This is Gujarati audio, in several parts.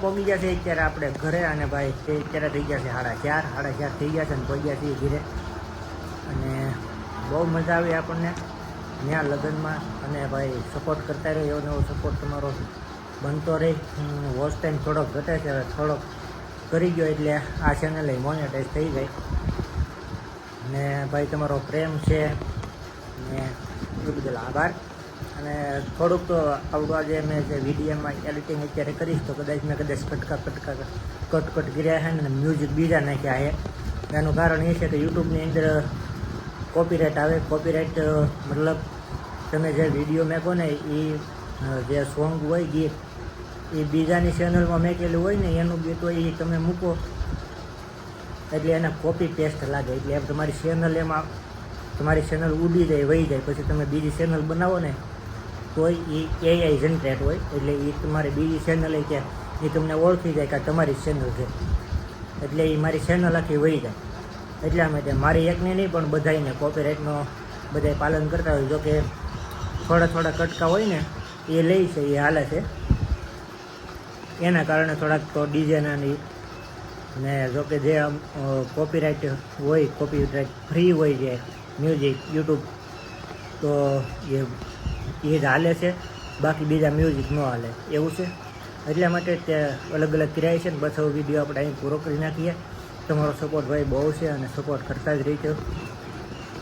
પહોંચી ગયા છે અત્યારે આપણે ઘરે, અને ભાઈ તે અત્યારે થઈ ગયા છે 4:30 થઈ ગયા છે અને પહોંચ્યા છીએ ઘરે. અને બહુ મજા આવી આપણને ત્યાં લગ્નમાં. અને ભાઈ સપોર્ટ કરતા રહ્યો, એવો નવો સપોર્ટ તમારો બનતો રહે. વોચ ટાઈમ થોડોક ઘટે છે, હવે થોડોક કરી ગયો એટલે આ ચેનલ મોનેટાઈઝ થઈ જાય. ને ભાઈ તમારો પ્રેમ છે ને એ બદલ આભાર. અને થોડુંક તો આવડવા જે મેં જે વિડીયોમાં એડિટિંગ અત્યારે કરીશ તો કદાચ કટ કર્યા છે ને મ્યુઝિક બીજા નાખ્યા છે. એનું કારણ એ છે કે યુટ્યુબની અંદર કોપીરાઇટ આવે. કોપીરાઇટ મતલબ તમે જે વિડીયો મેકો ને એ જે સોંગ હોય ગીત એ બીજાની ચેનલમાં મેકેલું હોય ને એનું ગીત હોય એ તમે મૂકો એટલે એને કોપી પેસ્ટ લાગે, એટલે એમ તમારી ચેનલ ઉડી જાય, વહી જાય. પછી તમે બીજી ચેનલ બનાવો ને તોય એ AI જનરેટ હોય, એટલે એ તમારી બીજી ચેનલ કે એ તમને ઓળખી જાય કે તમારી ચેનલ છે, એટલે એ મારી ચેનલ આખી વહી જાય. એટલા માટે મારી એકને નહીં પણ બધાને કોપીરાઇટનો બધા પાલન કરતા હોય. જોકે થોડા કટકા હોય ને એ લે છે, એ હાલે છે, એના કારણે થોડાક તો ડીજેના ને જોકે જે કોપીરાઇટ હોય, કોપીરાઇટ ફ્રી હોય જે મ્યુઝિક યુટ્યુબ તો એ જ હાલે છે, બાકી બીજા મ્યુઝિક ન હાલે એવું છે. એટલા માટે તે અલગ કર્યા છે ને બસ હવે વિડીયો આપણે અહીં પૂરો કરી નાખીએ. તમારો સપોર્ટ ભાઈ બહુ છે અને સપોર્ટ કરતા જ રહીજો.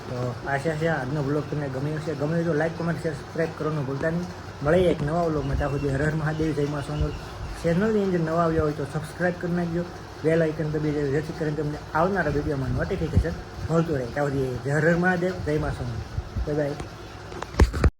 તો આશા છે આજનો બ્લોગ તમને ગમ્યો છે. ગમ્યો તો લાઈક, કમેન્ટ, શેર, સબસ્ક્રાઈબ કરવાનું ભૂલતા નહીં. મળીએ એક નવા બ્લોગમાં. ત્યાં સુધી હર હર મહાદેવ, જય મા સોનલ. ચેનલની અંદર નવા આવ્યા હોય તો સબસ્ક્રાઈબ કરી નાખજો, બેલ આઇકન દબી દેજો, જેથી કરીને તમને આવનારા વિડીયોમાં નોટિફિકેશન મળતું રહે. ત્યાં સુધી હર હર મહાદેવ, જય મા સોનલ. Bye bye.